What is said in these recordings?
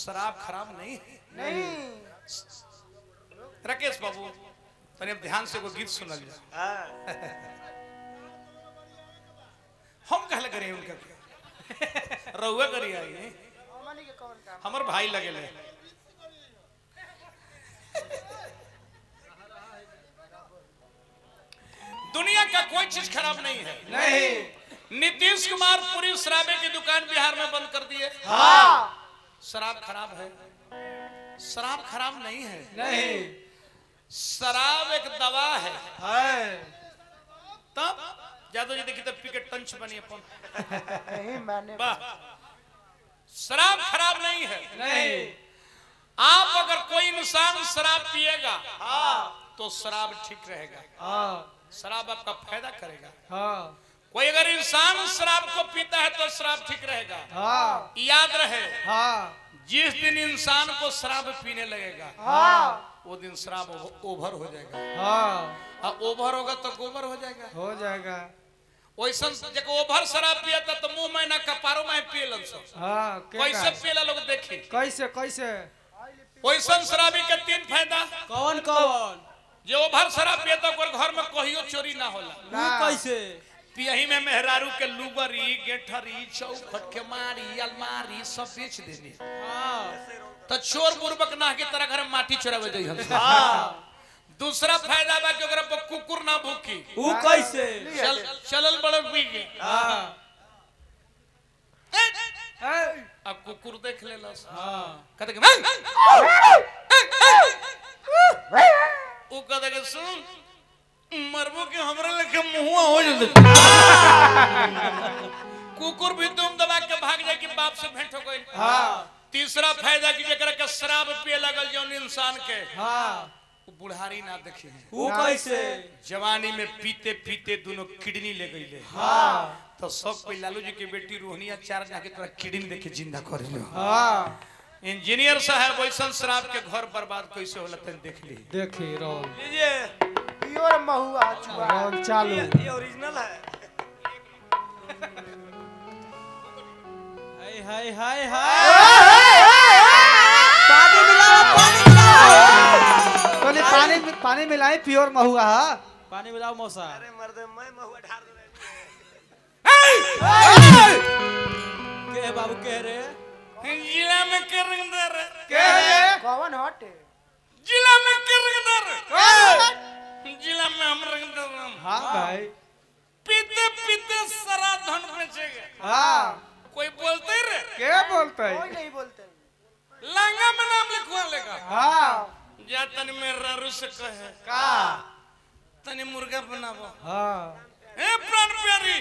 शराब खराब नहीं है। नहीं राकेश बाबू तने अब ध्यान से वो गीत सुनल जा। हम कहले करे उनका रहुआ करी आई हमर भाई लगेले। दुनिया का कोई चीज खराब नहीं है। नहीं नीतीश कुमार पूरी शराबे की दुकान बिहार में बंद कर दिए। हाँ शराब खराब है? शराब खराब नहीं है। नहीं शराब एक दवा है। तब जादू जी देखिए तब पी के टंच बनी अपन। नहीं मैंने वाह शराब खराब नहीं है। नहीं आप अगर कोई इंसान शराब पिएगा तो शराब ठीक रहेगा। शराब आपका फायदा करेगा। कोई अगर इंसान शराब को पीता है तो शराब ठीक रहेगा। याद रहे जिस दिन इंसान को शराब पीने लगेगा वो दिन शराब ओवर हो जाएगा। और ओवर होगा तो गोबर हो जाएगा। वैसा जब ओवर शराब पिया था तो मुंह में ना कपारों में पिए लन सब। कैसे पियला लोग देखे कैसे वैसा शराबी के 3 फायदा। कौन जो ओवर शराब पिया था घर में कहियो चोरी ना होला। कैसे पियही में मेहरारू के लुबरी गेठरी चौखट के मारी अलमारी सब बेच देने। तो चोर बुर्बक ना की तरह घर में माटी चुरावे जाई हम। दूसरा फायदा बा कि ओकरा पर कुकुर ना भूखी। वो कैसे चलल बड़ पी के अब कुकुर देख लेलस। कहते कि वो कहते कि सुन मरबो के हमरा लेके मुंहवा हो जल्दी। कुकुर भी तुम दबा के भाग जाए कि बाप से भेंट हो गई। तीसरा फायदा कि जेकरा के शराब पिए लगल जौन इंसान के वो बुढ़ारी ना देखी। वो कैसे जवानी में पीते पीते दोनों किडनी ले गईले। तो सब कोई लालू जी की बेटी रोहनिया 4 जाके तोरा किडनी देखे जिंदा कर लो। इंजीनियर साहब वैसन शराब के घर बर्बाद कैसे होला तन देख ली। देखी रोल लीजिए प्योर महुआ चुआ रोल चालू। ये ओरिजिनल है। हाय हाय हाय पानी मिलाओ पानी मिलाए प्योर महुआ। पानी मिलाओ मौसा। अरे मर्द मैं महुआ ढार दे। के बाबू कह रे जिला में करंगदर कौन हट जिला में करंगदर जिला में हम रंगदर। हाँ भाई पीते पीते सारा धन बेचेगा। कोई बोलते रे क्या बोलता है कोई नहीं बोलते। लांगा में नाम लिखवा लेगा। जा तनी मेरा रुस कहे तनी मुर्गा बनाबो। ए प्राण प्यारी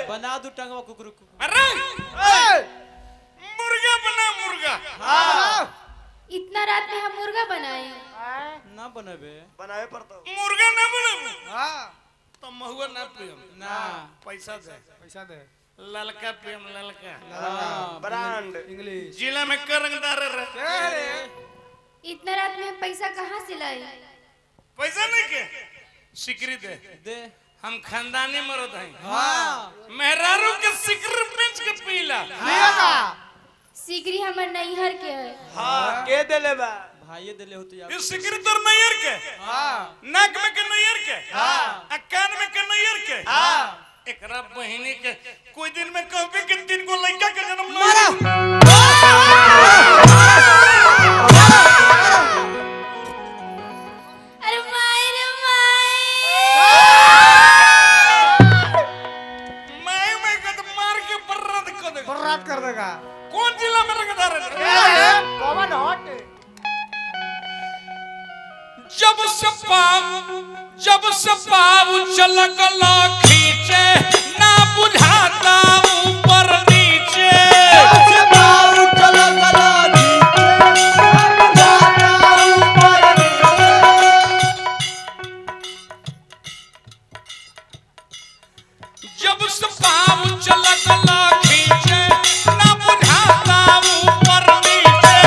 बना दू टंगवा कुकुर अरे मुर्गा बना मुर्गा। इतना रात में हम मुर्गा बनाए ना बनबे बनावे पड़ता मुर्गा ना बनाबो तो महुआ ना पियम ना पैसा दे ललका पियम ललका ब्रांड इंग्लिश जिला में करंगदार रे। इतना रात में हम पैसा कहाँ से लाए? पैसा नहीं के सिकरी दे हम खानदानी मरद हैं। मेहरारू के सिकर बेच के पीला। सिगरी हमर नैहर के है। के देले बा भाई देले होती ये सिकरी तोर नैयर के नाक में के नैयर के कान में के नैयर के एकरा बहिनी के कोई दिन में कहबे कि 3 गो लड़का के जन्म मारा। अरे माय रे माय मैं कद मार के बर्बाद कर देगा। कौन जिला में रंगदार है? कौन हट जब से पाऊ चल गला खींचे ना बुझाता ऊपर नीचे। जब से पाऊ चल गला खींचे ना बुझाता ऊपर नीचे।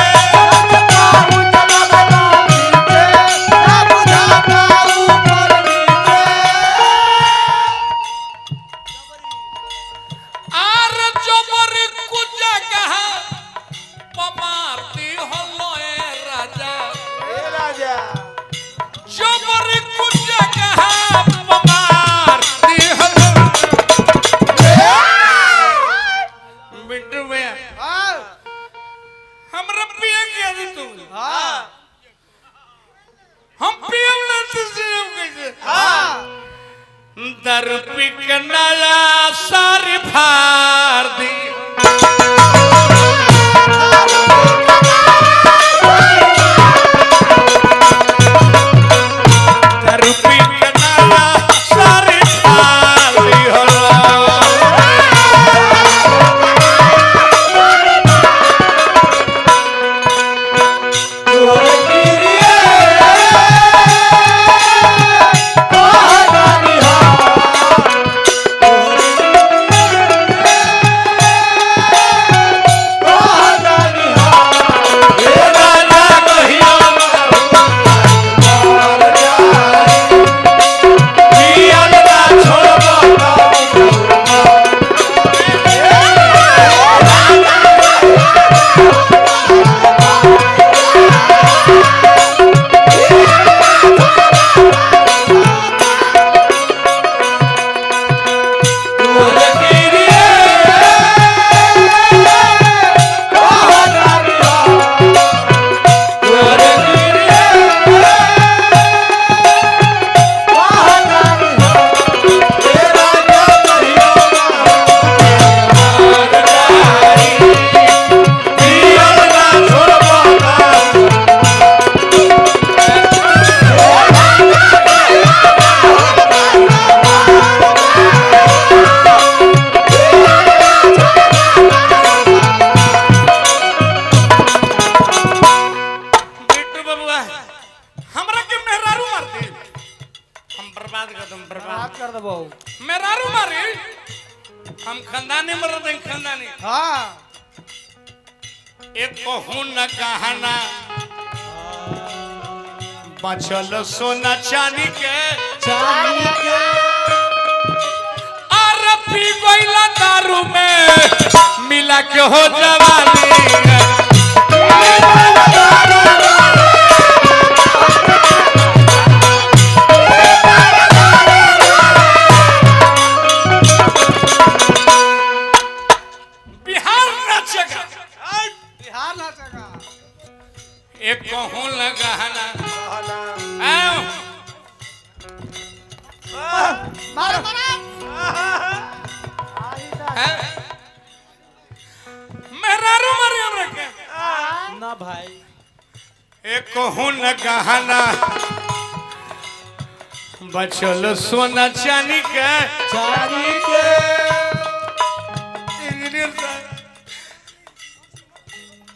हाँ हम पियम ना तो सिर्फ कैसे हाँ दारू पी के नया सारी फाड़ दी दारू पी के नया सारी फाड़ दी होला बात कर दो बहु मेरारू मारी हम खानदानी मर्द हैं खानदानी हाँ एक कहूँ न कहना बचल सोना चांदी के और पी गइला दारू में मिला के हो जवानी बिहार नाचेगा एक कहूँ लगाना मारो मेहरारू मारी हमरा के ना भाई एक कहूँ लगाना बचल सोना चांदी के इंजीनियर साहब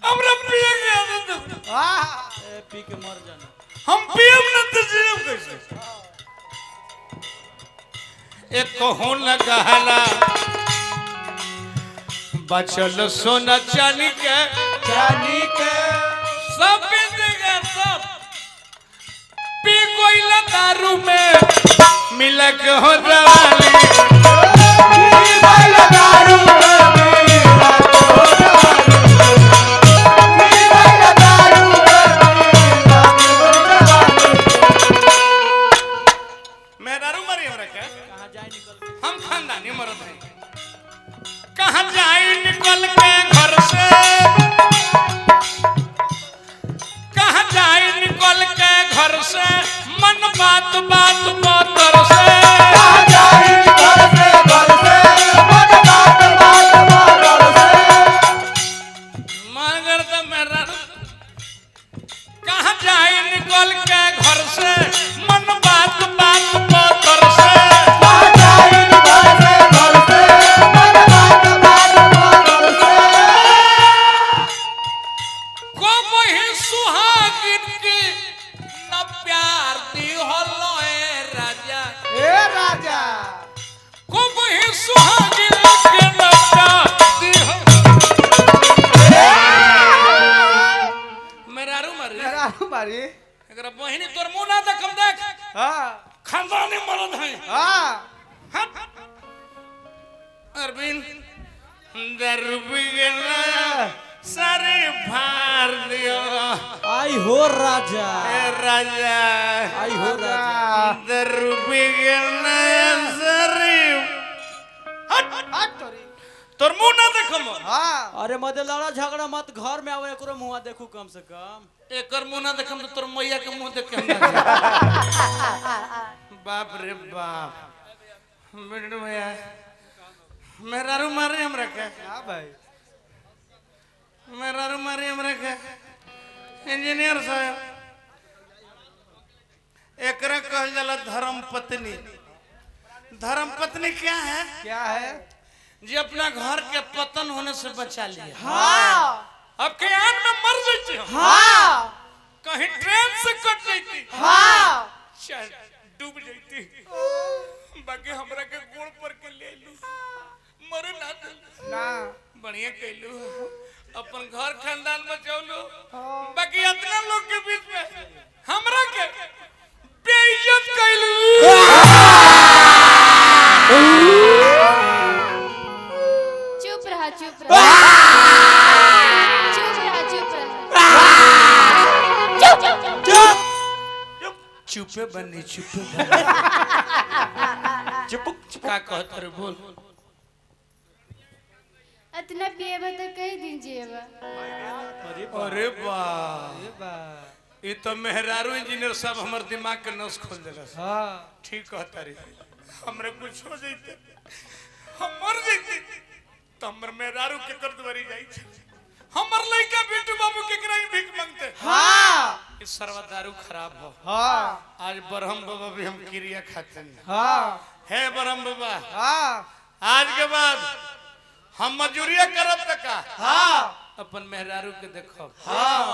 हमरा पिए के आदत हाँ पी के मर जाना हम पियम न तो जीव कैसे एक कहूँ लगाना बचल सोना चांदी के सब बेचेगा सब पी कोयला दारू में मिला के हो जवानी मेहरारू मरी हमरा के कहाँ जाए निकल हम खानदानी मर्द हैं कहाँ जाए निकल के घर से कहाँ जाए निकल के घर से मन बात बात पतर से मगर तो मेहरारू कहाँ जाए निकल के घर से मन बात बात पतर से को वही सुहागिन की न प्यार दी होलो ए राजा ए राजा को वही सुहागिन के न प्यार दी हो मेरारू मरी मेरा हमारी एकरा बहिनी तोर मुंह ना देखम देख हाँ खानदानी मर्द हैं हाँ अरविंद दरबिगना सारे भार दियो आई हो राजा ए राजा आई हो राजा दरबिगना सारे हट तोरी तोर मुंह ना देखम हाँ अरे मदे लड़ा झगड़ा मत घर में आवे एकरो मुंह देखू कम से कम एकर मुंह ना देखम तो तोर मैया के मुंह देख के हम ना बाप रे बाप बेटू भैया मेरा रू मारे हम रखे हाँ भाई मेरा रू मारे हम रखे इंजीनियर साहब एकरा कहल जाला धर्म पत्नी क्या है क्या है जी अपना घर के पतन होने से बचा लिया हाँ अब के आन में मर जाती हम हाँ कहीं ट्रेन से कट जाती हाँ शायद डूब जाती बाकी हमरा के गोड़ पर के ले लू मरे ना दे ना बढ़िया कहलू अपन घर खानदान बचौलू बाकी इतना लोग के बीच में हमरा के बेइज्जत कहलू चुप रहा चुप रहा चुप रहा चुप रहा चुपे बनी चुप का कहत रे बोल इतना पिएबा तो कई दिन जिएबा अरे वाह ये बा ये तो मेहरारू इंजीनियर साहब हमर दिमाग के नस खोल देलस हाँ ठीक कहता रे हमरे कुछ हो जइते हम मर जइते तो हमर मेहरारू के कर दवरी जाई छे हमर लइका बिट्टू बाबू के कराई भीख मांगते हाँ इस सरवा दारू खराब हो हाँ आज बरहम बाबा भी हम क्रिया खाते हैं हाँ है बरहम बाबा हाँ आज के बाद हम मजूरिया करब तक हाँ अपन मेहरारू के देखो हाँ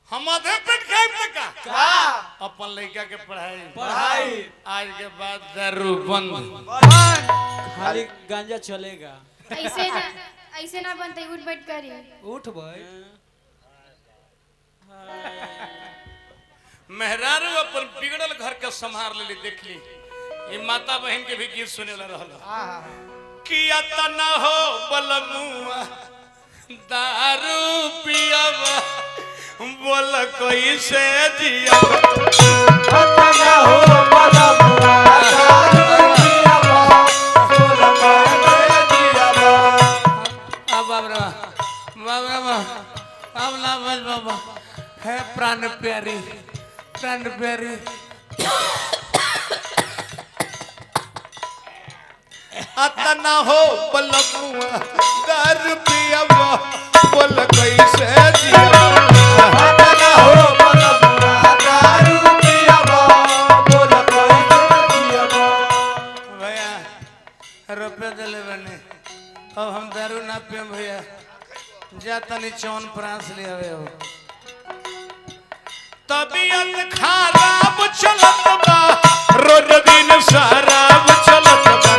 हम आधे पेट खाएब तक हाँ अपन लड़का के पढ़ाई पढ़ाई आज के बाद दारू बंद खाली गांजा चलेगा ऐसे ना बनते उठ बैठ करी उठ भाई मेहरारू अपन बिगड़ल घर के संभाल ले देख ली ये माता बहन के भी गीत सुने ला रहल हाँ किया तना हो बलमुआ दारू पियावा बोल कोई से जिया अब ना बज बाबा है प्राण प्यारी अतना हो बलमुआ दारू पियावा बोल कैसे जिया अतना हो बलमुआ दारू पियावा बोल कैसे जिया भैया रुपया दिले बने अब हम दारू ना पियम भैया जा तनी चौन प्रांस ले आवे हो तबीयत खराब चलत बा रोज दिन शराब चलत बा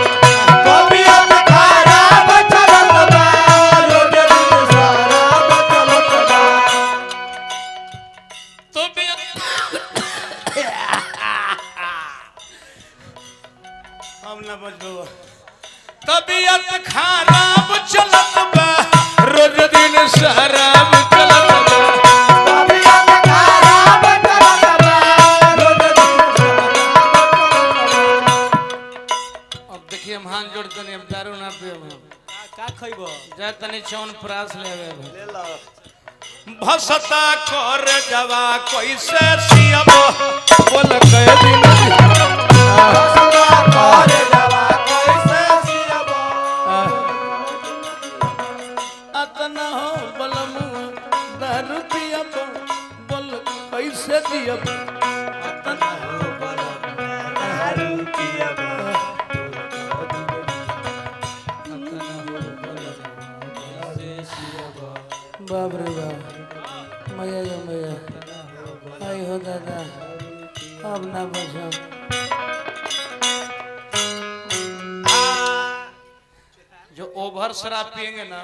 तबीयत खराब चलत बा रोज दिन शराब चलत बा तबीयत हम ना बजबो तबीयत खराब चलत बा रोज दिन शराब चलत बा हम हाथ जोड़ तनी अब दारू ना पियब का खइबो जा तनी चौन प्रास लेवे ले लो भसता कर जवा कैसे सियब बोल कह दिन भसता कर जवा कैसे सियब अतना हो बलमु दारू पियब बोल कैसे दियब अतना हो बलमु दारू पियब बाप रे बाप मैया जो मैया आई हो दादा अब ना बचा जो ओवर शराब पियेंगे ना